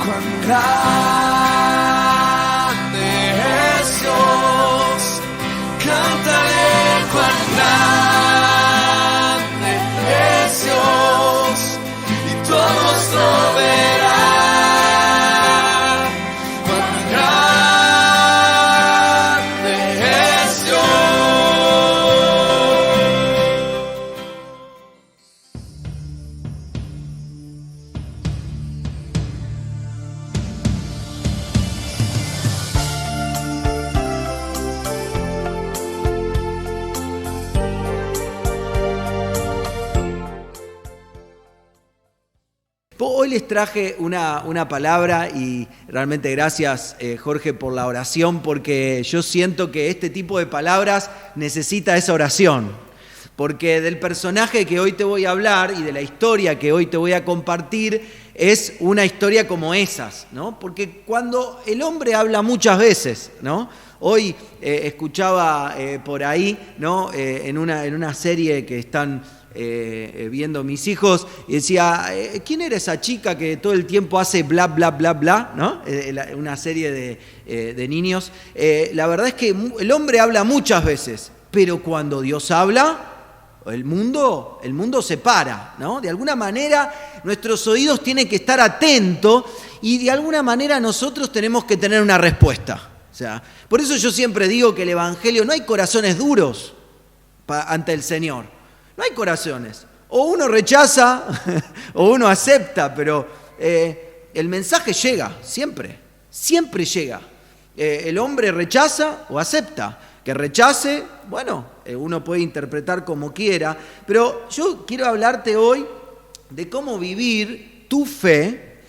Cuán grande es Dios, cantaré cuán grande es Dios, y todos lo verán. Cuán grande es Hoy les traje una palabra y realmente gracias Jorge por la oración, porque yo siento que este tipo de palabras necesita esa oración, porque del personaje que hoy te voy a hablar y de la historia que hoy te voy a compartir es una historia como esas, ¿no? Porque cuando el hombre habla muchas veces, ¿no? Hoy escuchaba por ahí, ¿no? En una serie que están viendo mis hijos, y decía, ¿quién era esa chica que todo el tiempo hace bla, bla, bla, bla? ¿No? Una serie de niños. La verdad es que el hombre habla muchas veces, pero cuando Dios habla, el mundo se para, ¿no? De alguna manera nuestros oídos tienen que estar atentos y de alguna manera nosotros tenemos que tener una respuesta. O sea, por eso yo siempre digo que el Evangelio, no hay corazones duros ante el Señor. No hay corazones. O uno rechaza o uno acepta, pero el mensaje llega, siempre llega. El hombre rechaza o acepta. Que rechace, bueno, uno puede interpretar como quiera, pero yo quiero hablarte hoy de cómo vivir tu fe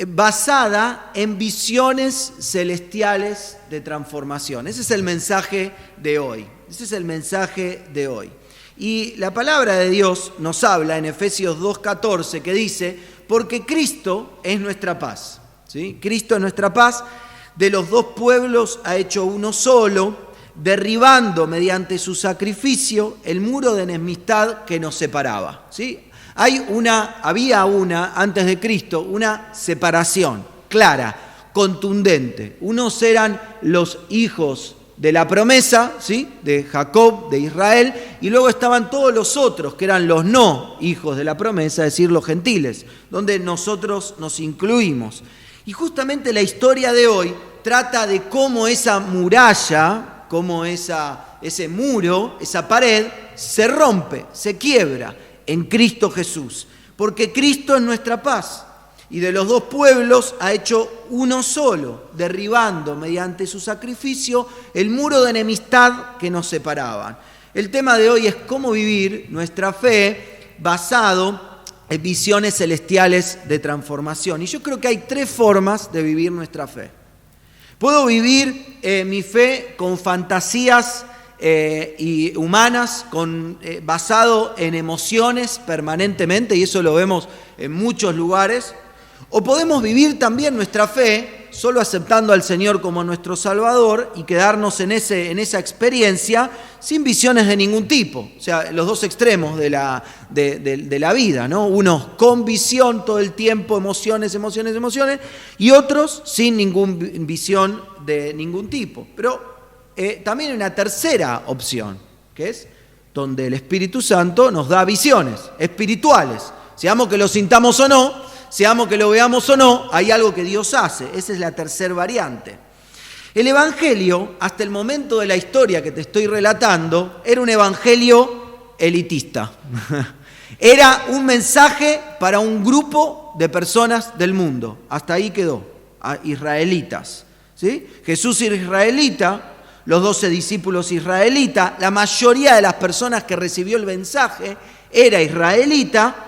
basada en visiones celestiales de transformación. Ese es el mensaje de hoy. Y la palabra de Dios nos habla en Efesios 2:14 que dice, porque Cristo es nuestra paz, ¿sí? Cristo es nuestra paz, de los dos pueblos ha hecho uno solo, derribando mediante su sacrificio el muro de enemistad que nos separaba, ¿sí? Había antes de Cristo, una separación clara, contundente. Unos eran los hijos de la promesa, ¿sí? De Jacob, de Israel, y luego estaban todos los otros, que eran los no hijos de la promesa, es decir, los gentiles, donde nosotros nos incluimos. Y justamente la historia de hoy trata de cómo esa muralla, cómo ese muro, esa pared, se rompe, se quiebra en Cristo Jesús, porque Cristo es nuestra paz. Y de los dos pueblos ha hecho uno solo, derribando mediante su sacrificio el muro de enemistad que nos separaban. El tema de hoy es cómo vivir nuestra fe basado en visiones celestiales de transformación. Y yo creo que hay tres formas de vivir nuestra fe. Puedo vivir mi fe con fantasías y humanas, basado en emociones permanentemente, y eso lo vemos en muchos lugares. O podemos vivir también nuestra fe solo aceptando al Señor como nuestro Salvador y quedarnos en esa experiencia sin visiones de ningún tipo. O sea, los dos extremos de la vida, ¿no? Unos con visión todo el tiempo, emociones, y otros sin ninguna visión de ningún tipo. Pero también hay una tercera opción, que es donde el Espíritu Santo nos da visiones espirituales. Seamos que lo sintamos o no, seamos que lo veamos o no, hay algo que Dios hace. Esa es la tercera variante. El Evangelio, hasta el momento de la historia que te estoy relatando, era un evangelio elitista. Era un mensaje para un grupo de personas del mundo. Hasta ahí quedó, israelitas, ¿sí? Jesús era israelita, los 12 discípulos israelitas, la mayoría de las personas que recibió el mensaje era israelita.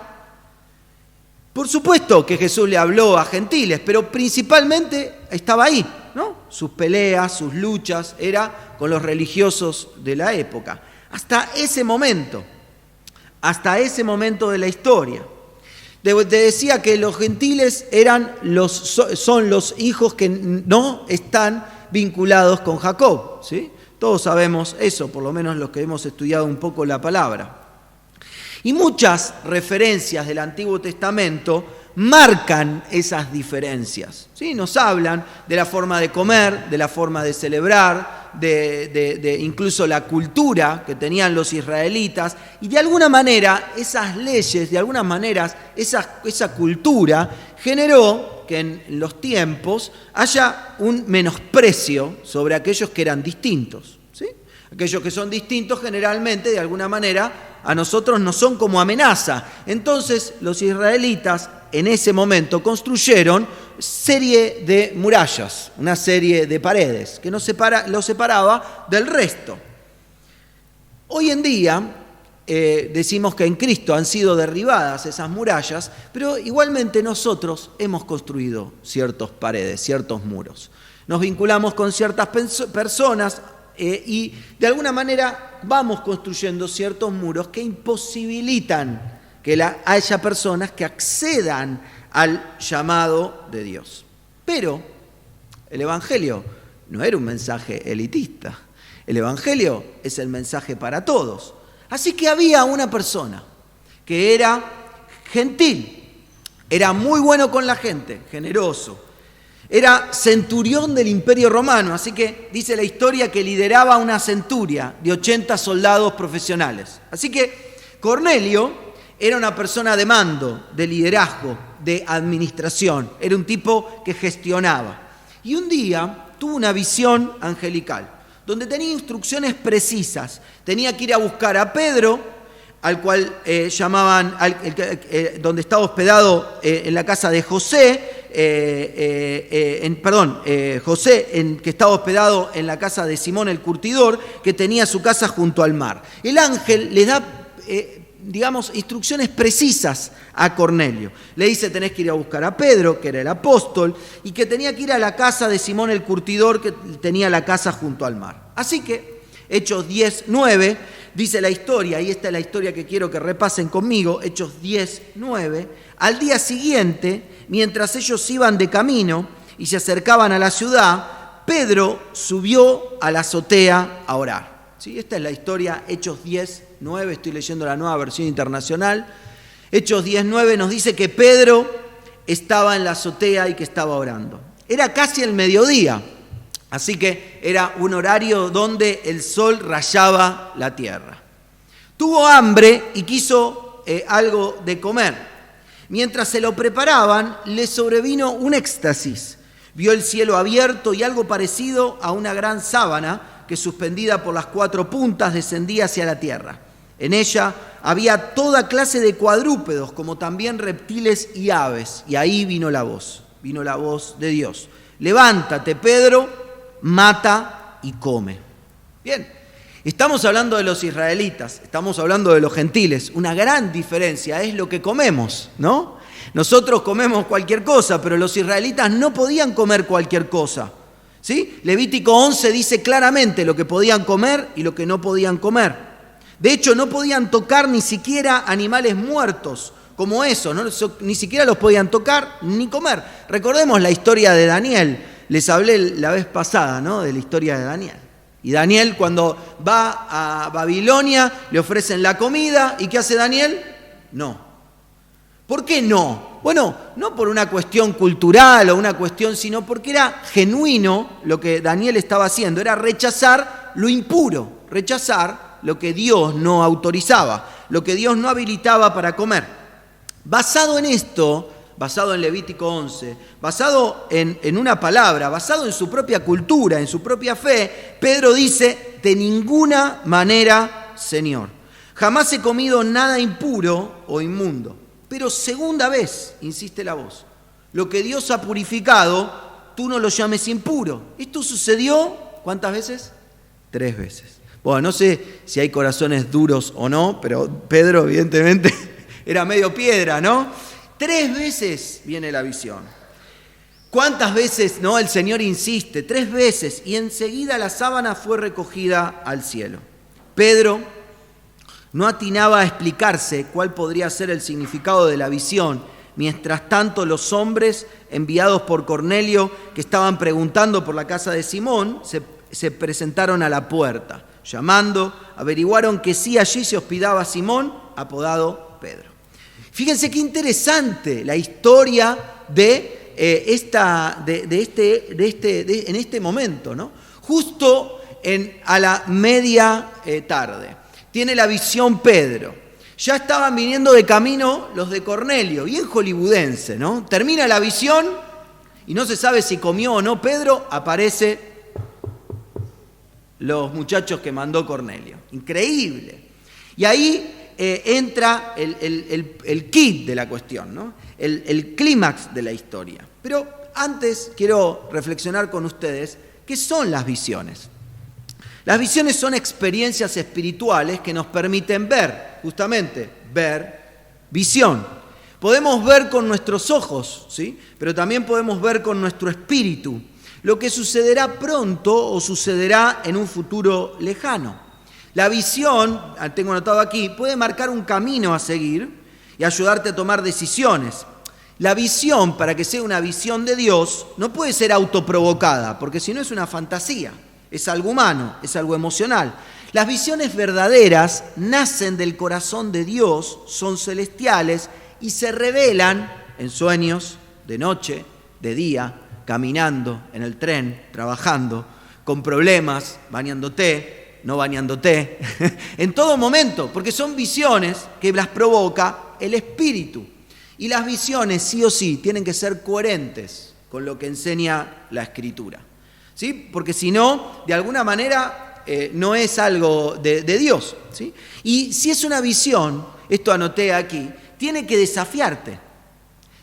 Por supuesto que Jesús le habló a gentiles, pero principalmente estaba ahí, ¿no? Sus peleas, sus luchas, era con los religiosos de la época. Hasta ese momento de la historia. Te decía que los gentiles son los hijos que no están vinculados con Jacob, ¿sí? Todos sabemos eso, por lo menos los que hemos estudiado un poco la palabra. Y muchas referencias del Antiguo Testamento marcan esas diferencias, ¿sí? Nos hablan de la forma de comer, de la forma de celebrar, de incluso la cultura que tenían los israelitas, y de alguna manera esas leyes, de algunas maneras esa cultura generó que en los tiempos haya un menosprecio sobre aquellos que eran distintos, ¿sí? Aquellos que son distintos generalmente, de alguna manera, a nosotros nos son como amenaza. Entonces los israelitas en ese momento construyeron serie de murallas, una serie de paredes que los separaba del resto. Hoy en día decimos que en Cristo han sido derribadas esas murallas, pero igualmente nosotros hemos construido ciertas paredes, ciertos muros. Nos vinculamos con ciertas personas y de alguna manera vamos construyendo ciertos muros que imposibilitan que haya personas que accedan al llamado de Dios. Pero el Evangelio no era un mensaje elitista. El Evangelio es el mensaje para todos. Así que había una persona que era gentil, era muy bueno con la gente, generoso. Era centurión del Imperio Romano, así que dice la historia que lideraba una centuria de 80 soldados profesionales. Así que Cornelio era una persona de mando, de liderazgo, de administración. Era un tipo que gestionaba. Y un día tuvo una visión angelical, donde tenía instrucciones precisas. Tenía que ir a buscar a Pedro, al cual llamaban, donde estaba hospedado en la casa de José, José, que estaba hospedado en la casa de Simón el curtidor, que tenía su casa junto al mar. El ángel le da instrucciones precisas a Cornelio. Le dice, tenés que ir a buscar a Pedro, que era el apóstol, y que tenía que ir a la casa de Simón el curtidor, que tenía la casa junto al mar. Así que, Hechos 10:9, dice la historia, y esta es la historia que quiero que repasen conmigo, Hechos 10:9, al día siguiente, mientras ellos iban de camino y se acercaban a la ciudad, Pedro subió a la azotea a orar. ¿Sí? Esta es la historia, Hechos 10:9, estoy leyendo la Nueva Versión Internacional. Hechos 10:9 nos dice que Pedro estaba en la azotea y que estaba orando. Era casi el mediodía, así que era un horario donde el sol rayaba la tierra. Tuvo hambre y quiso algo de comer. Mientras se lo preparaban, le sobrevino un éxtasis. Vio el cielo abierto y algo parecido a una gran sábana que suspendida por las 4 puntas descendía hacia la tierra. En ella había toda clase de cuadrúpedos, como también reptiles y aves. Y ahí vino la voz de Dios. Levántate, Pedro, mata y come. Bien, estamos hablando de los israelitas, estamos hablando de los gentiles. Una gran diferencia es lo que comemos, ¿no? Nosotros comemos cualquier cosa, pero los israelitas no podían comer cualquier cosa. ¿Sí? Levítico 11 dice claramente lo que podían comer y lo que no podían comer. De hecho, no podían tocar ni siquiera animales muertos, como eso, ¿no? Ni siquiera los podían tocar ni comer. Recordemos la historia de Daniel. Les hablé la vez pasada, ¿no? De la historia de Daniel. Y Daniel, cuando va a Babilonia, le ofrecen la comida. ¿Y qué hace Daniel? No. ¿Por qué no? Bueno, no por una cuestión cultural o una cuestión, sino porque era genuino lo que Daniel estaba haciendo. Era rechazar lo impuro, rechazar lo que Dios no autorizaba, lo que Dios no habilitaba para comer. Basado en esto, basado en Levítico 11, basado en una palabra, basado en su propia cultura, en su propia fe, Pedro dice, de ninguna manera, Señor, jamás he comido nada impuro o inmundo. Pero segunda vez, insiste la voz, lo que Dios ha purificado, tú no lo llames impuro. Esto sucedió, ¿cuántas veces? 3 veces. Bueno, no sé si hay corazones duros o no, pero Pedro evidentemente era medio piedra, ¿no? 3 veces viene la visión. ¿Cuántas veces, no? El Señor insiste, 3 veces, y enseguida la sábana fue recogida al cielo. Pedro no atinaba a explicarse cuál podría ser el significado de la visión. Mientras tanto, los hombres enviados por Cornelio, que estaban preguntando por la casa de Simón, se presentaron a la puerta. Llamando, averiguaron que sí allí se hospedaba Simón, apodado Pedro. Fíjense qué interesante la historia en este momento, ¿no? Justo a la media tarde. Tiene la visión Pedro. Ya estaban viniendo de camino los de Cornelio, bien hollywoodense, ¿no? Termina la visión y no se sabe si comió o no Pedro, aparece los muchachos que mandó Cornelio. Increíble. Y ahí entra el kit de la cuestión, ¿no? El clímax de la historia. Pero antes quiero reflexionar con ustedes qué son las visiones. Las visiones son experiencias espirituales que nos permiten ver, justamente, ver visión. Podemos ver con nuestros ojos, ¿sí? Pero también podemos ver con nuestro espíritu lo que sucederá pronto o sucederá en un futuro lejano. La visión, tengo anotado aquí, puede marcar un camino a seguir y ayudarte a tomar decisiones. La visión, para que sea una visión de Dios, no puede ser autoprovocada, porque si no es una fantasía, es algo humano, es algo emocional. Las visiones verdaderas nacen del corazón de Dios, son celestiales y se revelan en sueños, de noche, de día, caminando, en el tren, trabajando, con problemas, bañándote, no bañándote, en todo momento, porque son visiones que las provoca el Espíritu. Y las visiones, sí o sí, tienen que ser coherentes con lo que enseña la Escritura, ¿sí? Porque si no, de alguna manera, no es algo de Dios, ¿sí? Y si es una visión, esto anoté aquí, tiene que desafiarte,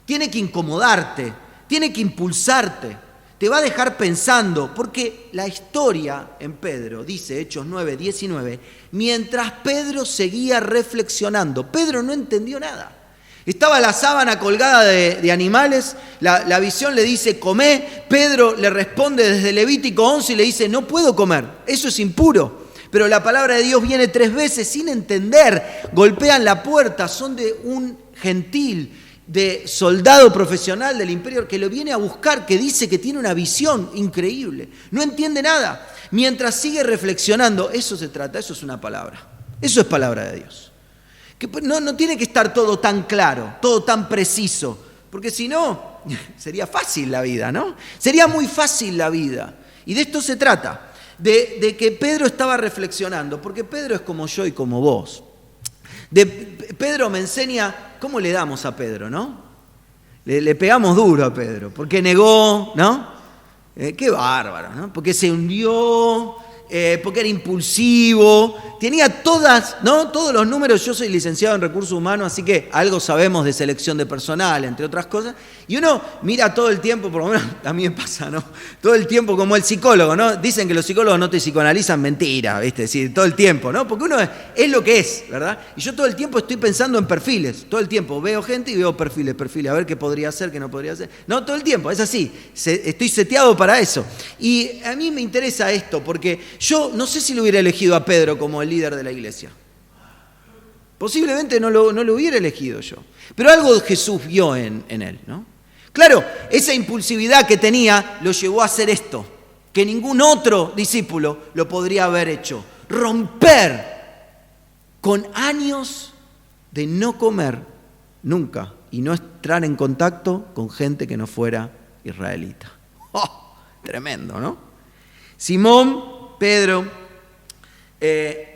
tiene que incomodarte, tiene que impulsarte, te va a dejar pensando, porque la historia en Pedro, dice Hechos 9:19, mientras Pedro seguía reflexionando, Pedro no entendió nada. Estaba la sábana colgada de animales, la visión le dice, comé, Pedro le responde desde Levítico 11 y le dice, no puedo comer, eso es impuro. Pero la palabra de Dios viene 3 veces sin entender, golpean la puerta, son de un gentil, de soldado profesional del imperio que lo viene a buscar, que dice que tiene una visión increíble. No entiende nada. Mientras sigue reflexionando, eso se trata, eso es una palabra. Eso es palabra de Dios. Que no tiene que estar todo tan claro, todo tan preciso, porque si no, sería fácil la vida, ¿no? Sería muy fácil la vida. Y de esto se trata, de que Pedro estaba reflexionando, porque Pedro es como yo y como vos. Pedro me enseña cómo le damos a Pedro, ¿no? Le pegamos duro a Pedro, porque negó, ¿no? Qué bárbaro, ¿no? Porque se hundió, porque era impulsivo, tenía todos los números. Yo soy licenciado en recursos humanos, así que algo sabemos de selección de personal, entre otras cosas, y uno mira todo el tiempo, por lo menos a mí me pasa, ¿no? Todo el tiempo como el psicólogo, ¿no? Dicen que los psicólogos no te psicoanalizan, mentira, ¿viste? Es decir, todo el tiempo, ¿no? Porque uno es lo que es, ¿verdad? Y yo todo el tiempo estoy pensando en perfiles, todo el tiempo veo gente y veo perfiles, a ver qué podría hacer, qué no podría hacer. No, todo el tiempo, es así, estoy seteado para eso. Y a mí me interesa esto, porque yo no sé si lo hubiera elegido a Pedro como el líder de la iglesia. Posiblemente no lo hubiera elegido yo. Pero algo Jesús vio en él, ¿no? Claro, esa impulsividad que tenía lo llevó a hacer esto, que ningún otro discípulo lo podría haber hecho. Romper con años de no comer nunca y no entrar en contacto con gente que no fuera israelita. ¡Oh! Tremendo, ¿no? Simón, Pedro,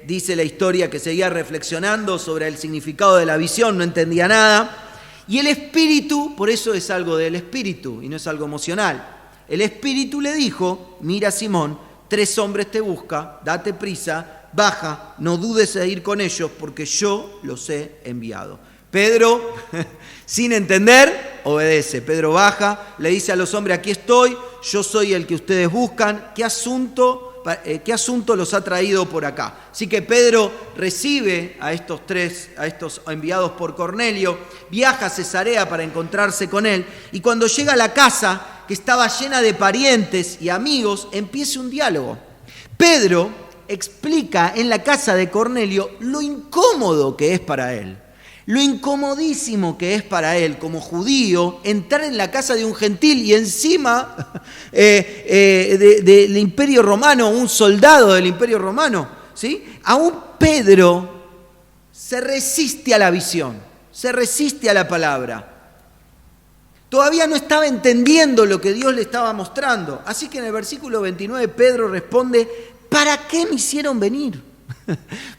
dice la historia que seguía reflexionando sobre el significado de la visión, no entendía nada. Y el Espíritu, por eso es algo del Espíritu y no es algo emocional. El Espíritu le dijo, mira Simón, 3 hombres te buscan, date prisa, baja, no dudes en ir con ellos porque yo los he enviado. Pedro, sin entender, obedece. Pedro baja, le dice a los hombres, aquí estoy, yo soy el que ustedes buscan, ¿qué asunto los ha traído por acá? Así que Pedro recibe a estos enviados por Cornelio, viaja a Cesarea para encontrarse con él, y cuando llega a la casa, que estaba llena de parientes y amigos, empieza un diálogo. Pedro explica en la casa de Cornelio lo incómodo que es para él, lo incomodísimo que es para él como judío entrar en la casa de un gentil y encima del Imperio Romano, un soldado del Imperio Romano, ¿sí? Aún Pedro se resiste a la visión. se resiste a la palabra. Todavía no estaba entendiendo lo que Dios le estaba mostrando. Así que en el versículo 29 Pedro responde, ¿para qué me hicieron venir?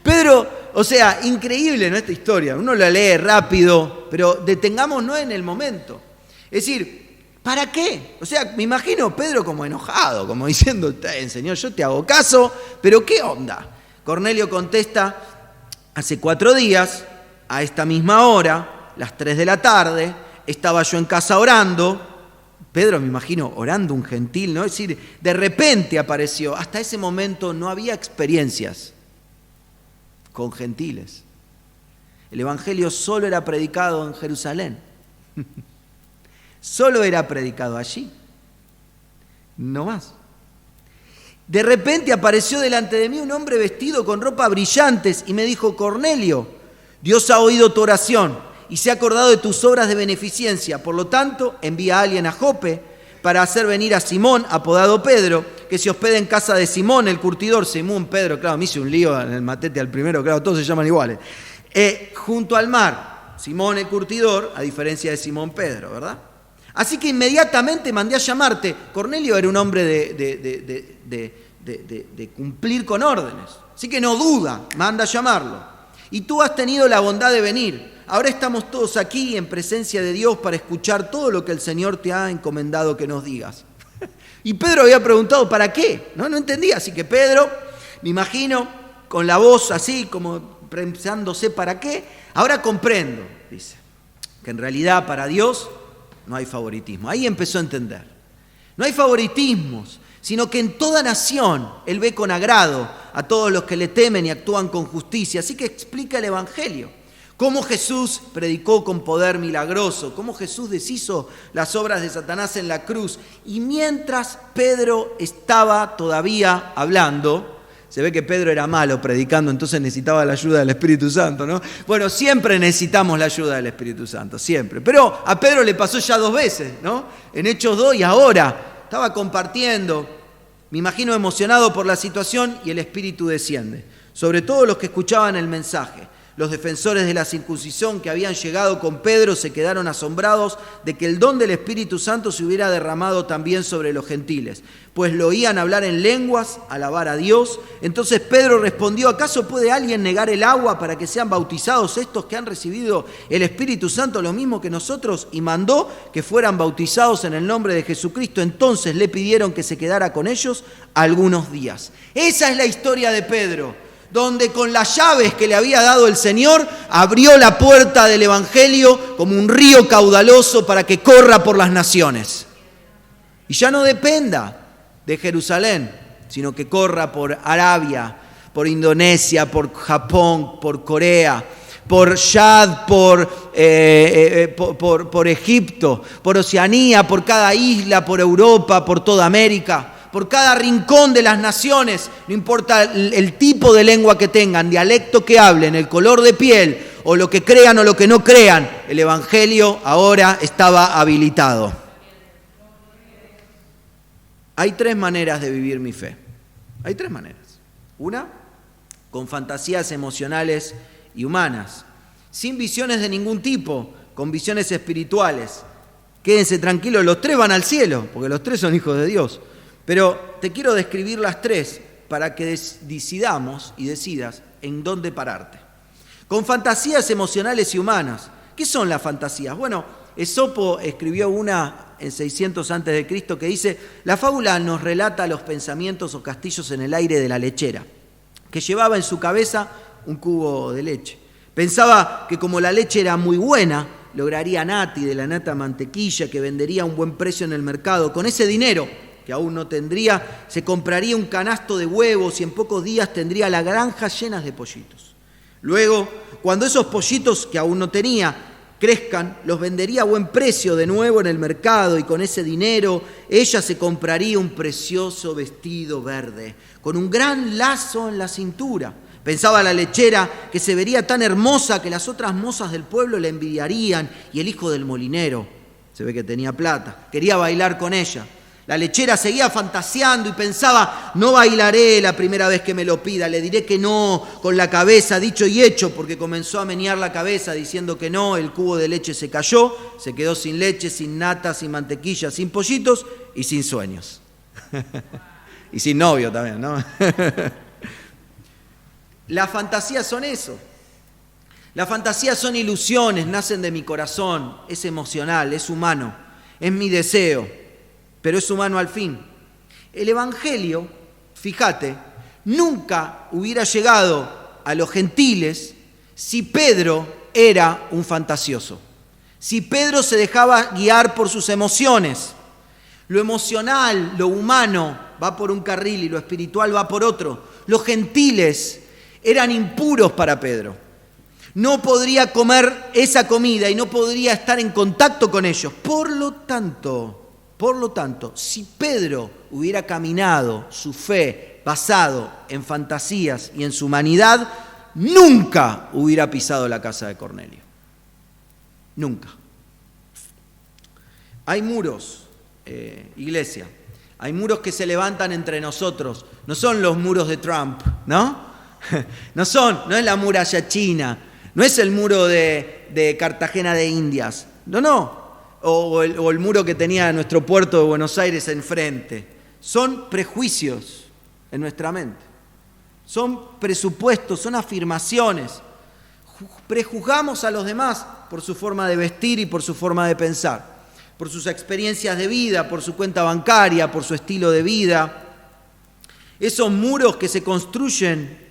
Pedro, o sea, increíble, ¿no? Esta historia. Uno la lee rápido, pero detengámonos en el momento. Es decir, ¿para qué? O sea, me imagino Pedro como enojado, como diciendo, Señor, yo te hago caso, pero ¿qué onda? Cornelio contesta, hace 4 días, a esta misma hora, las 3 de la tarde, estaba yo en casa orando. Pedro, me imagino, orando un gentil, ¿no? Es decir, de repente apareció. Hasta ese momento no había experiencias con gentiles. El evangelio solo era predicado en Jerusalén. Solo era predicado allí. No más. De repente apareció delante de mí un hombre vestido con ropas brillantes y me dijo, Cornelio, Dios ha oído tu oración y se ha acordado de tus obras de beneficencia. Por lo tanto, envía a alguien a Jope para hacer venir a Simón, apodado Pedro, que se hospede en casa de Simón, el curtidor. Simón, Pedro, claro, me hice un lío en el matete al primero, claro, todos se llaman iguales. Junto al mar, Simón el curtidor, a diferencia de Simón Pedro, ¿verdad? Así que inmediatamente mandé a llamarte. Cornelio era un hombre de cumplir con órdenes. Así que no duda, manda a llamarlo. Y tú has tenido la bondad de venir. Ahora estamos todos aquí en presencia de Dios para escuchar todo lo que el Señor te ha encomendado que nos digas. Y Pedro había preguntado, ¿para qué? No entendía. Así que Pedro, me imagino, con la voz así, como pensándose ¿para qué? Ahora comprendo, dice, que en realidad para Dios no hay favoritismo. Ahí empezó a entender. No hay favoritismos, sino que en toda nación Él ve con agrado a todos los que le temen y actúan con justicia. Así que explica el Evangelio. Cómo Jesús predicó con poder milagroso, cómo Jesús deshizo las obras de Satanás en la cruz. Y mientras Pedro estaba todavía hablando, se ve que Pedro era malo predicando, entonces necesitaba la ayuda del Espíritu Santo, ¿no? Bueno, siempre necesitamos la ayuda del Espíritu Santo, siempre. Pero a Pedro le pasó ya 2 veces, ¿no? En Hechos 2 y ahora. Estaba compartiendo, me imagino emocionado por la situación, y el Espíritu desciende sobre todos los que escuchaban el mensaje. Los defensores de la circuncisión que habían llegado con Pedro se quedaron asombrados de que el don del Espíritu Santo se hubiera derramado también sobre los gentiles, pues lo oían hablar en lenguas, alabar a Dios. Entonces Pedro respondió, ¿acaso puede alguien negar el agua para que sean bautizados estos que han recibido el Espíritu Santo lo mismo que nosotros? Y mandó que fueran bautizados en el nombre de Jesucristo. Entonces le pidieron que se quedara con ellos algunos días. Esa es la historia de Pedro, donde con las llaves que le había dado el Señor, abrió la puerta del Evangelio como un río caudaloso para que corra por las naciones. Y ya no dependa de Jerusalén, sino que corra por Arabia, por Indonesia, por Japón, por Corea, por Chad, por Egipto, por Oceanía, por cada isla, por Europa, por toda América, por cada rincón de las naciones, no importa el tipo de lengua que tengan, dialecto que hablen, el color de piel, o lo que crean o lo que no crean, el Evangelio ahora estaba habilitado. Hay 3 maneras de vivir mi fe. Hay 3 maneras. Una, con fantasías emocionales y humanas, sin visiones de ningún tipo, con visiones espirituales. Quédense tranquilos, los 3 van al cielo, porque los 3 son hijos de Dios. Pero te quiero describir las 3 para que decidamos y decidas en dónde pararte. Con fantasías emocionales y humanas. ¿Qué son las fantasías? Bueno, Esopo escribió una en 600 a.C. que dice: la fábula nos relata los pensamientos o castillos en el aire de la lechera, que llevaba en su cabeza un cubo de leche. Pensaba que como la leche era muy buena, lograría nati, de la nata mantequilla, que vendería a un buen precio en el mercado. Con ese dinero, que aún no tendría, se compraría un canasto de huevos y en pocos días tendría la granja llena de pollitos. Luego, cuando esos pollitos, que aún no tenía, crezcan, los vendería a buen precio de nuevo en el mercado, y con ese dinero ella se compraría un precioso vestido verde, con un gran lazo en la cintura. Pensaba la lechera que se vería tan hermosa que las otras mozas del pueblo le envidiarían, y el hijo del molinero, se ve que tenía plata, quería bailar con ella. La lechera seguía fantaseando y pensaba, no bailaré la primera vez que me lo pida, le diré que no con la cabeza, dicho y hecho, porque comenzó a menear la cabeza diciendo que no, el cubo de leche se cayó, se quedó sin leche, sin nata, sin mantequilla, sin pollitos y sin sueños. Y sin novio también, ¿no? Las fantasías son eso. Las fantasías son ilusiones, nacen de mi corazón, es emocional, es humano, es mi deseo, pero es humano al fin. El Evangelio, fíjate, nunca hubiera llegado a los gentiles si Pedro era un fantasioso, si Pedro se dejaba guiar por sus emociones. Lo emocional, lo humano va por un carril y lo espiritual va por otro. Los gentiles eran impuros para Pedro. No podría comer esa comida y no podría estar en contacto con ellos. Por lo tanto, si Pedro hubiera caminado su fe basado en fantasías y en su humanidad, nunca hubiera pisado la casa de Cornelio. Nunca. Hay muros, iglesia, hay muros que se levantan entre nosotros. No son los muros de Trump, ¿no? No es la muralla china. No es el muro de Cartagena de Indias, no. O el muro que tenía nuestro puerto de Buenos Aires enfrente. Son prejuicios en nuestra mente. Son presupuestos, son afirmaciones. Prejuzgamos a los demás por su forma de vestir y por su forma de pensar, por sus experiencias de vida, por su cuenta bancaria, por su estilo de vida. Esos muros que se construyen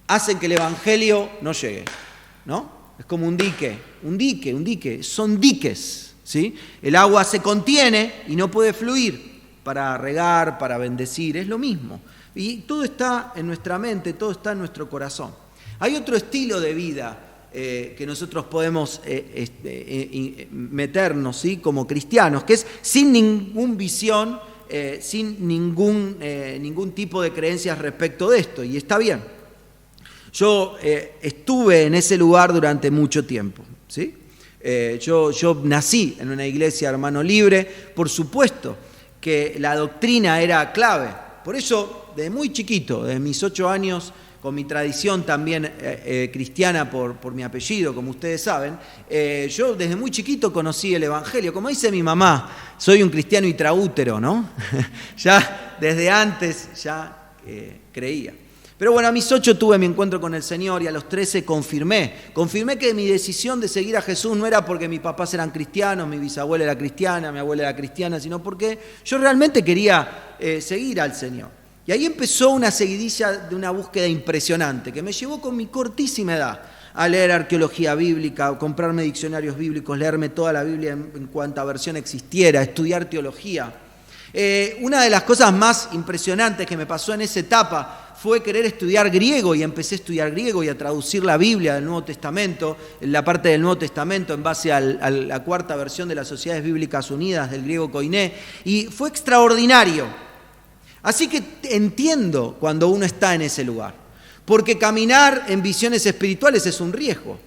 hacen que el Evangelio no llegue, ¿no? Es como un dique, son diques, ¿sí? El agua se contiene y no puede fluir para regar, para bendecir, es lo mismo. Y todo está en nuestra mente, todo está en nuestro corazón. Hay otro estilo de vida que nosotros podemos meternos, ¿sí? Como cristianos, que es sin ninguna visión, sin ningún tipo de creencias respecto de esto, y está bien. Yo estuve en ese lugar durante mucho tiempo, ¿sí? Yo nací en una iglesia hermano libre, por supuesto que la doctrina era clave. Por eso, desde muy chiquito, desde mis 8 años, con mi tradición también cristiana por mi apellido, como ustedes saben, yo desde muy chiquito conocí el Evangelio. Como dice mi mamá, soy un cristiano intraútero, ¿no? Ya desde antes ya creía. Pero bueno, a mis 8 tuve mi encuentro con el Señor y a los 13 confirmé que mi decisión de seguir a Jesús no era porque mis papás eran cristianos, mi bisabuela era cristiana, mi abuela era cristiana, sino porque yo realmente quería seguir al Señor. Y ahí empezó una seguidilla de una búsqueda impresionante que me llevó con mi cortísima edad a leer arqueología bíblica, a comprarme diccionarios bíblicos, leerme toda la Biblia en cuanta versión existiera, estudiar teología. Una de las cosas más impresionantes que me pasó en esa etapa fue querer estudiar griego, y empecé a estudiar griego y a traducir la Biblia del Nuevo Testamento, la parte del Nuevo Testamento en base a la cuarta versión de las Sociedades Bíblicas Unidas del griego koiné, y fue extraordinario. Así que entiendo cuando uno está en ese lugar, porque caminar en visiones espirituales es un riesgo,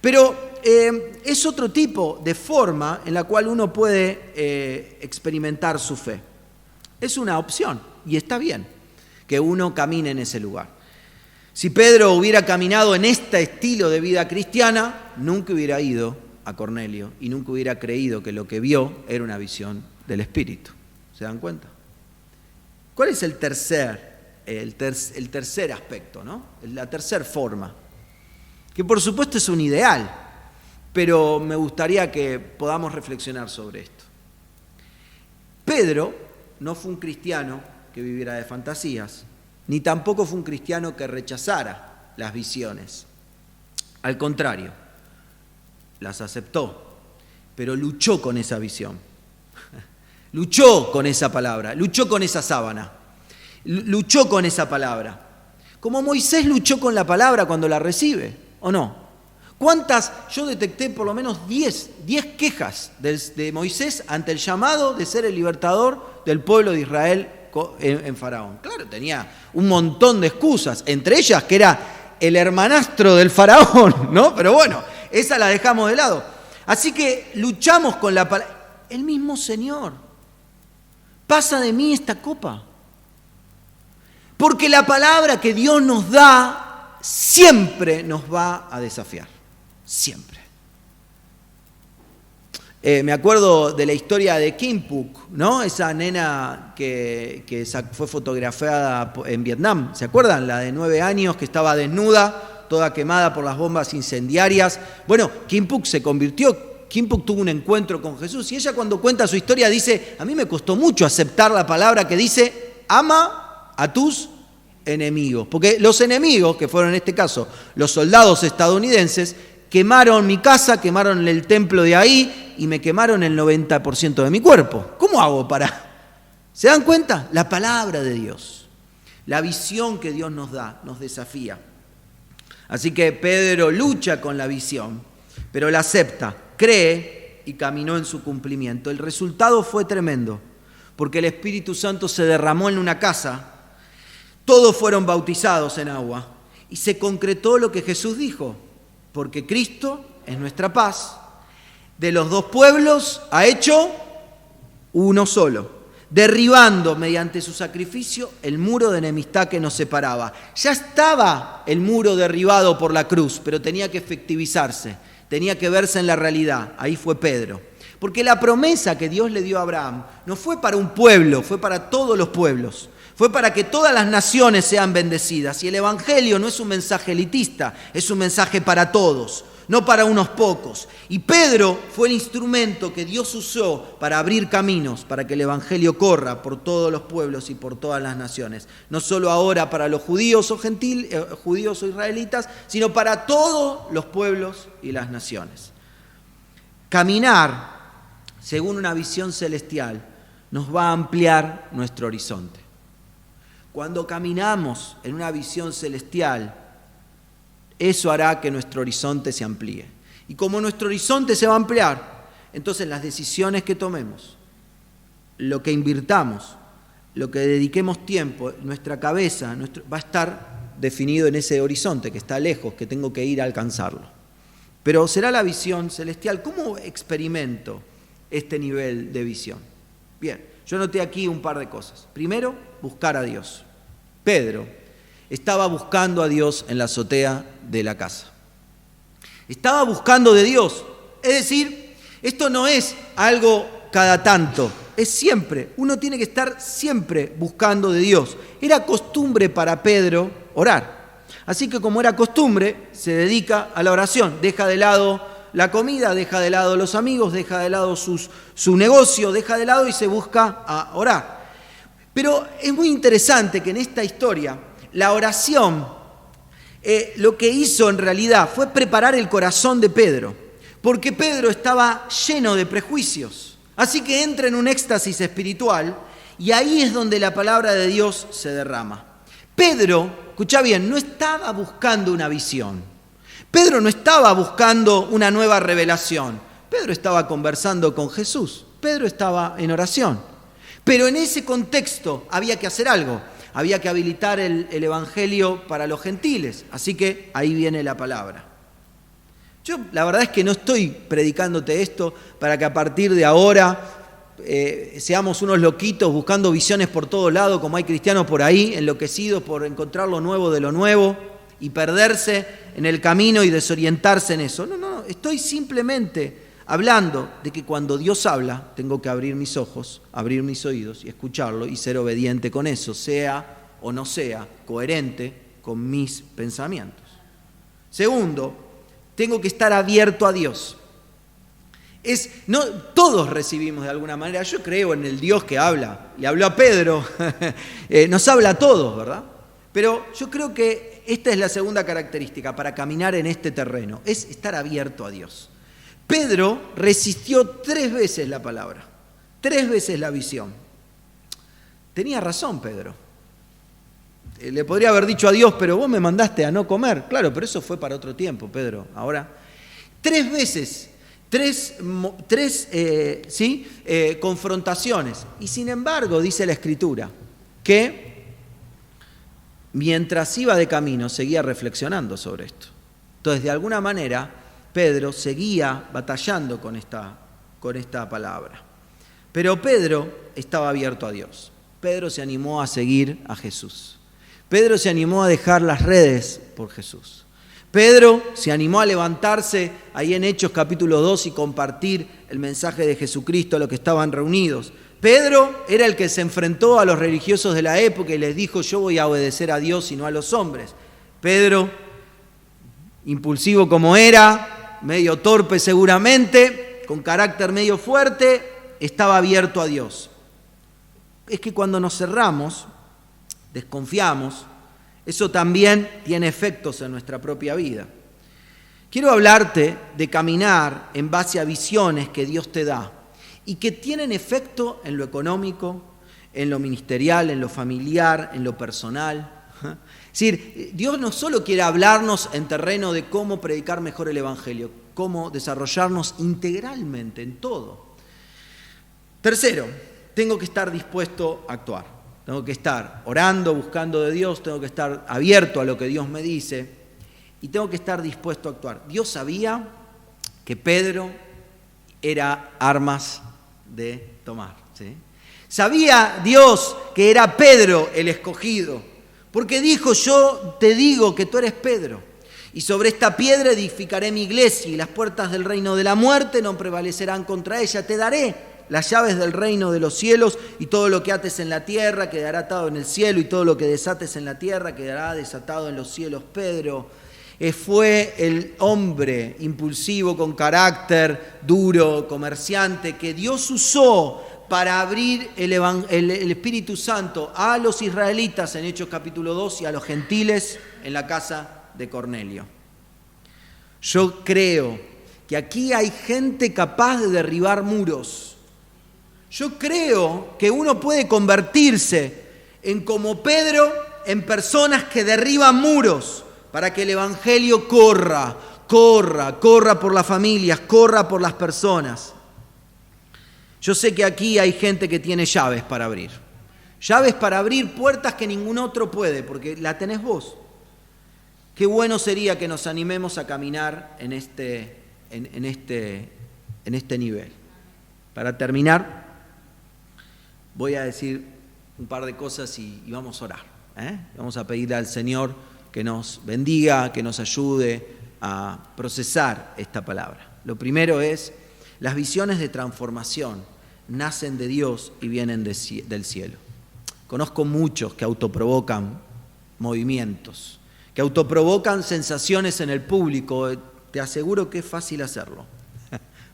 pero es otro tipo de forma en la cual uno puede experimentar su fe. Es una opción y está bien que uno camine en ese lugar. Si Pedro hubiera caminado en este estilo de vida cristiana, nunca hubiera ido a Cornelio y nunca hubiera creído que lo que vio era una visión del Espíritu. ¿Se dan cuenta? ¿Cuál es el tercer aspecto, ¿no? La tercera forma? Que por supuesto es un ideal, pero me gustaría que podamos reflexionar sobre esto. Pedro no fue un cristiano que viviera de fantasías, ni tampoco fue un cristiano que rechazara las visiones. Al contrario, las aceptó, pero luchó con esa visión. Luchó con esa palabra, luchó con esa sábana, luchó con esa palabra. Como Moisés luchó con la palabra cuando la recibe, ¿o no? ¿Cuántas? Yo detecté por lo menos 10 quejas de Moisés ante el llamado de ser el libertador del pueblo de Israel en Faraón. Claro, tenía un montón de excusas, entre ellas que era el hermanastro del Faraón, ¿no? Pero bueno, esa la dejamos de lado. Así que luchamos con la palabra. El mismo Señor pasa de mí esta copa. Porque la palabra que Dios nos da siempre nos va a desafiar. Siempre. Me acuerdo de la historia de Kim Phuc, ¿no? Esa nena que fue fotografiada en Vietnam. ¿Se acuerdan? La de 9 años que estaba desnuda, toda quemada por las bombas incendiarias. Bueno, Kim Phuc se convirtió. Kim Phuc tuvo un encuentro con Jesús. Y ella cuando cuenta su historia dice, a mí me costó mucho aceptar la palabra que dice, ama a tus enemigos. Porque los enemigos, que fueron en este caso los soldados estadounidenses, quemaron mi casa, quemaron el templo de ahí y me quemaron el 90% de mi cuerpo. ¿Cómo hago para...? ¿Se dan cuenta? La palabra de Dios, la visión que Dios nos da, nos desafía. Así que Pedro lucha con la visión, pero la acepta, cree y caminó en su cumplimiento. El resultado fue tremendo, porque el Espíritu Santo se derramó en una casa, todos fueron bautizados en agua y se concretó lo que Jesús dijo, porque Cristo es nuestra paz. De los dos pueblos ha hecho uno solo, derribando mediante su sacrificio el muro de enemistad que nos separaba. Ya estaba el muro derribado por la cruz, pero tenía que efectivizarse, tenía que verse en la realidad. Ahí fue Pedro. Porque la promesa que Dios le dio a Abraham no fue para un pueblo, fue para todos los pueblos. Fue para que todas las naciones sean bendecidas. Y el Evangelio no es un mensaje elitista, es un mensaje para todos, no para unos pocos. Y Pedro fue el instrumento que Dios usó para abrir caminos, para que el Evangelio corra por todos los pueblos y por todas las naciones. No solo ahora para los judíos o judíos o israelitas, sino para todos los pueblos y las naciones. Caminar según una visión celestial nos va a ampliar nuestro horizonte. Cuando caminamos en una visión celestial, eso hará que nuestro horizonte se amplíe. Y como nuestro horizonte se va a ampliar, entonces las decisiones que tomemos, lo que invirtamos, lo que dediquemos tiempo, nuestra cabeza, va a estar definido en ese horizonte que está lejos, que tengo que ir a alcanzarlo. Pero será la visión celestial. ¿Cómo experimento este nivel de visión? Bien, yo anoté aquí un par de cosas. Primero, buscar a Dios. Pedro estaba buscando a Dios en la azotea de la casa. Estaba buscando de Dios. Es decir, esto no es algo cada tanto, es siempre. Uno tiene que estar siempre buscando de Dios. Era costumbre para Pedro orar. Así que como era costumbre, se dedica a la oración. Deja de lado la comida, deja de lado los amigos, deja de lado su negocio, deja de lado y se busca a orar. Pero es muy interesante que en esta historia la oración lo que hizo en realidad fue preparar el corazón de Pedro, porque Pedro estaba lleno de prejuicios. Así que entra en un éxtasis espiritual y ahí es donde la palabra de Dios se derrama. Pedro, escucha bien, no estaba buscando una visión. Pedro no estaba buscando una nueva revelación. Pedro estaba conversando con Jesús. Pedro estaba en oración. Pero en ese contexto había que hacer algo. Había que habilitar el Evangelio para los gentiles. Así que ahí viene la palabra. Yo la verdad es que no estoy predicándote esto para que a partir de ahora seamos unos loquitos buscando visiones por todos lados, como hay cristianos por ahí, enloquecidos por encontrar lo nuevo de lo nuevo y perderse en el camino y desorientarse en eso. No, estoy simplemente hablando de que cuando Dios habla, tengo que abrir mis ojos, abrir mis oídos y escucharlo y ser obediente con eso, sea o no sea coherente con mis pensamientos. Segundo, tengo que estar abierto a Dios. No, todos recibimos de alguna manera, yo creo en el Dios que habla, le habló a Pedro, nos habla a todos, ¿verdad? Pero yo creo que esta es la segunda característica para caminar en este terreno, es estar abierto a Dios. Pedro resistió 3 veces la palabra, 3 veces la visión. Tenía razón Pedro. Le podría haber dicho a Dios, pero vos me mandaste a no comer. Claro, pero eso fue para otro tiempo, Pedro. Ahora, 3 veces, 3 confrontaciones. Y sin embargo, dice la Escritura, que mientras iba de camino, seguía reflexionando sobre esto. Entonces, de alguna manera, Pedro seguía batallando con esta palabra. Pero Pedro estaba abierto a Dios. Pedro se animó a seguir a Jesús. Pedro se animó a dejar las redes por Jesús. Pedro se animó a levantarse ahí en Hechos capítulo 2 y compartir el mensaje de Jesucristo a los que estaban reunidos. Pedro era el que se enfrentó a los religiosos de la época y les dijo: yo voy a obedecer a Dios y no a los hombres. Pedro, impulsivo como era, medio torpe seguramente, con carácter medio fuerte, estaba abierto a Dios. Es que cuando nos cerramos, desconfiamos, eso también tiene efectos en nuestra propia vida. Quiero hablarte de caminar en base a visiones que Dios te da y que tienen efecto en lo económico, en lo ministerial, en lo familiar, en lo personal. Es decir, Dios no solo quiere hablarnos en terreno de cómo predicar mejor el Evangelio, cómo desarrollarnos integralmente en todo. Tercero, tengo que estar dispuesto a actuar. Tengo que estar orando, buscando de Dios, tengo que estar abierto a lo que Dios me dice y tengo que estar dispuesto a actuar. Dios sabía que Pedro era armas de tomar, ¿sí? Sabía Dios que era Pedro el escogido, porque dijo: yo te digo que tú eres Pedro, y sobre esta piedra edificaré mi iglesia, y las puertas del reino de la muerte no prevalecerán contra ella. Te daré las llaves del reino de los cielos, y todo lo que ates en la tierra quedará atado en el cielo, y todo lo que desates en la tierra quedará desatado en los cielos. Pedro fue el hombre impulsivo, con carácter duro, comerciante, que Dios usó para abrir el Espíritu Santo a los israelitas en Hechos capítulo 2 y a los gentiles en la casa de Cornelio. Yo creo que aquí hay gente capaz de derribar muros. Yo creo que uno puede convertirse en, como Pedro, en personas que derriban muros para que el Evangelio corra por las familias, corra por las personas. Yo sé que aquí hay gente que tiene llaves para abrir puertas que ningún otro puede, porque la tenés vos. Qué bueno sería que nos animemos a caminar en este nivel. Para terminar, voy a decir un par de cosas y vamos a orar. Vamos a pedirle al Señor que nos bendiga, que nos ayude a procesar esta palabra. Lo primero es: las visiones de transformación nacen de Dios y vienen del cielo. Conozco muchos que autoprovocan movimientos, que autoprovocan sensaciones en el público. Te aseguro que es fácil hacerlo,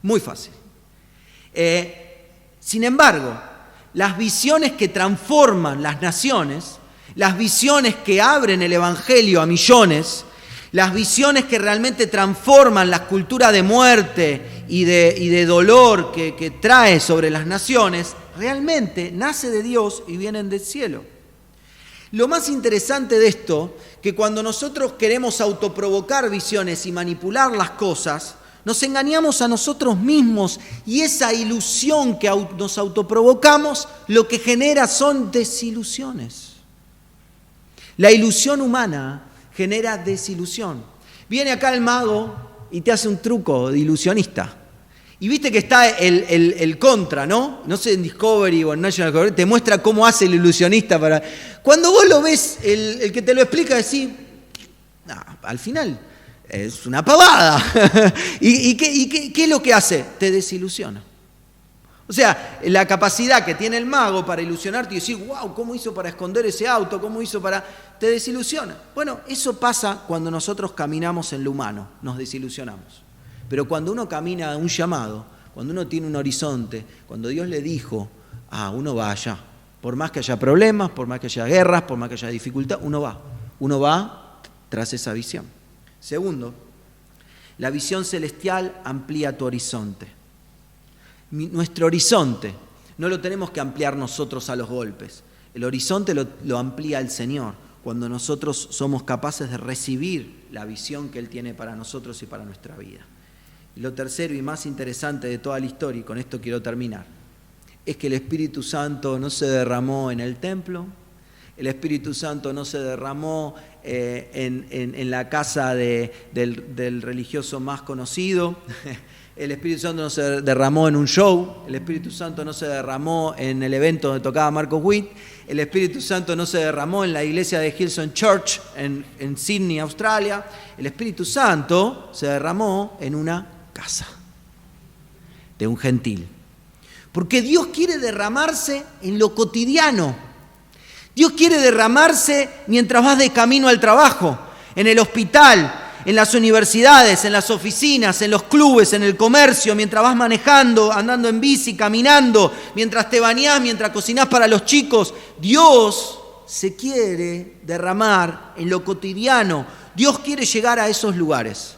muy fácil. Sin embargo, las visiones que transforman las naciones, las visiones que abren el Evangelio a millones, las visiones que realmente transforman la cultura de muerte y de dolor que trae sobre las naciones, realmente nace de Dios y vienen del cielo. Lo más interesante de esto, que cuando nosotros queremos autoprovocar visiones y manipular las cosas, nos engañamos a nosotros mismos, y esa ilusión que nos autoprovocamos lo que genera son desilusiones. La ilusión humana genera desilusión. Viene acá el mago y te hace un truco de ilusionista. Y viste que está el contra, ¿no? No sé, en Discovery o en National Geographic, te muestra cómo hace el ilusionista para... Cuando vos lo ves, el que te lo explica, decís, al final es una pavada. ¿Y qué es lo que hace? Te desilusiona. O sea, la capacidad que tiene el mago para ilusionarte y decir: wow, ¿cómo hizo para esconder ese auto? ¿Cómo hizo para...? Te desilusiona. Bueno, eso pasa cuando nosotros caminamos en lo humano, nos desilusionamos. Pero cuando uno camina a un llamado, cuando uno tiene un horizonte, cuando Dios le dijo, uno va allá. Por más que haya problemas, por más que haya guerras, por más que haya dificultad, uno va tras esa visión. Segundo, la visión celestial amplía tu horizonte. Nuestro horizonte no lo tenemos que ampliar nosotros a los golpes. El horizonte lo amplía el Señor cuando nosotros somos capaces de recibir la visión que Él tiene para nosotros y para nuestra vida. Y lo tercero y más interesante de toda la historia, y con esto quiero terminar, es que el Espíritu Santo no se derramó en el templo, El Espíritu Santo no se derramó en la casa del religioso más conocido. El Espíritu Santo no se derramó en un show. El Espíritu Santo no se derramó en el evento donde tocaba Marcos Witt. El Espíritu Santo no se derramó en la iglesia de Hillsong Church en Sydney, Australia. El Espíritu Santo se derramó en una casa de un gentil. Porque Dios quiere derramarse en lo cotidiano. Dios quiere derramarse mientras vas de camino al trabajo, en el hospital, en las universidades, en las oficinas, en los clubes, en el comercio, mientras vas manejando, andando en bici, caminando, mientras te bañás, mientras cocinás para los chicos. Dios se quiere derramar en lo cotidiano. Dios quiere llegar a esos lugares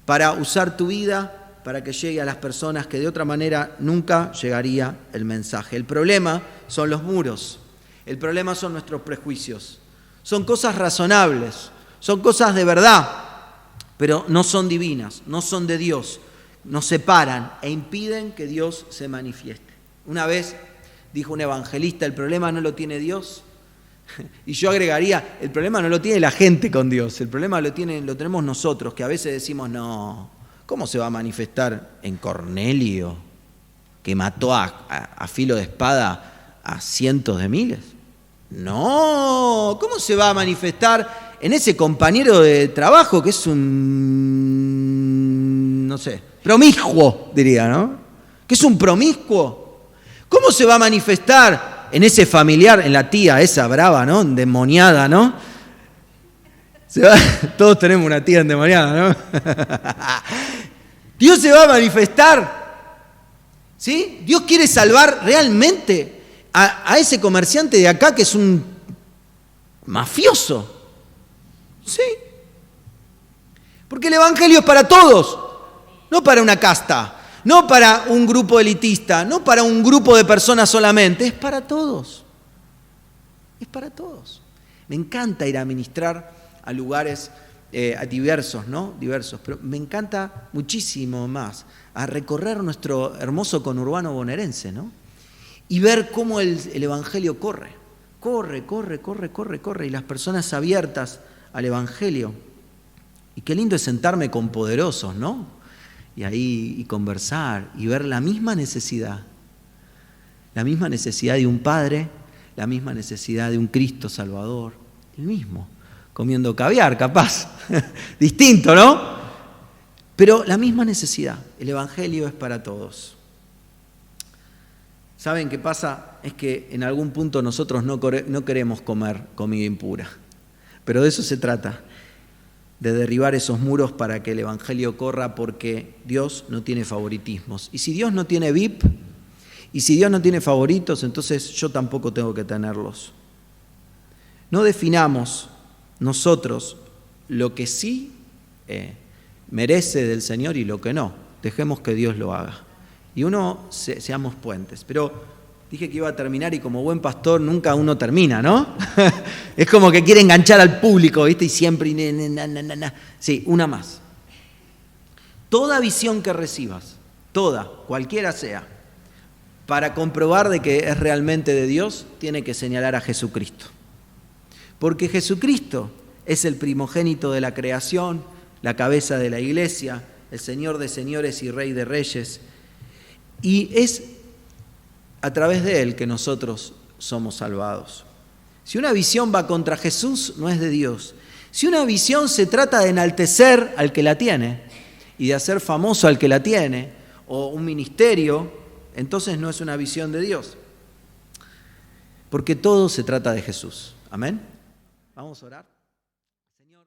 para usar tu vida, para que llegue a las personas que de otra manera nunca llegaría el mensaje. El problema son los muros. El problema son nuestros prejuicios. Son cosas razonables, son cosas de verdad, pero no son divinas, no son de Dios. Nos separan e impiden que Dios se manifieste. Una vez dijo un evangelista, el problema no lo tiene Dios. Y yo agregaría, el problema no lo tiene la gente con Dios, el problema lo tenemos nosotros, que a veces decimos, no, ¿cómo se va a manifestar en Cornelio, que mató a filo de espada a cientos de miles? No, ¿cómo se va a manifestar en ese compañero de trabajo que es un, no sé, promiscuo, diría, ¿no? Que es un promiscuo. ¿Cómo se va a manifestar en ese familiar, en la tía esa brava, ¿no? Endemoniada, ¿no? Todos tenemos una tía endemoniada, ¿no? Dios se va a manifestar, ¿sí? Dios quiere salvar realmente a ese comerciante de acá que es un mafioso. Sí. Porque el Evangelio es para todos, no para una casta, no para un grupo elitista, no para un grupo de personas solamente, es para todos. Es para todos. Me encanta ir a ministrar a lugares diversos, ¿no? Diversos, pero me encanta muchísimo más a recorrer nuestro hermoso conurbano bonaerense, ¿no? Y ver cómo el Evangelio corre, y las personas abiertas al Evangelio. Y qué lindo es sentarme con poderosos, ¿no? Y ahí y conversar y ver la misma necesidad de un Padre, la misma necesidad de un Cristo Salvador, el mismo, comiendo caviar, capaz, distinto, ¿no? Pero la misma necesidad, el Evangelio es para todos. ¿Saben qué pasa? Es que en algún punto nosotros no queremos comer comida impura. Pero de eso se trata, de derribar esos muros para que el Evangelio corra, porque Dios no tiene favoritismos. Y si Dios no tiene VIP, y si Dios no tiene favoritos, entonces yo tampoco tengo que tenerlos. No definamos nosotros lo que sí merece del Señor y lo que no. Dejemos que Dios lo haga. Y seamos puentes. Pero dije que iba a terminar y como buen pastor nunca uno termina, ¿no? Es como que quiere enganchar al público, ¿viste? Y siempre... Sí, una más. Toda visión que recibas, cualquiera sea, para comprobar de que es realmente de Dios, tiene que señalar a Jesucristo. Porque Jesucristo es el primogénito de la creación, la cabeza de la iglesia, el Señor de señores y Rey de reyes. Y es a través de Él que nosotros somos salvados. Si una visión va contra Jesús, no es de Dios. Si una visión se trata de enaltecer al que la tiene y de hacer famoso al que la tiene, o un ministerio, entonces no es una visión de Dios. Porque todo se trata de Jesús. Amén. Vamos a orar. Señor.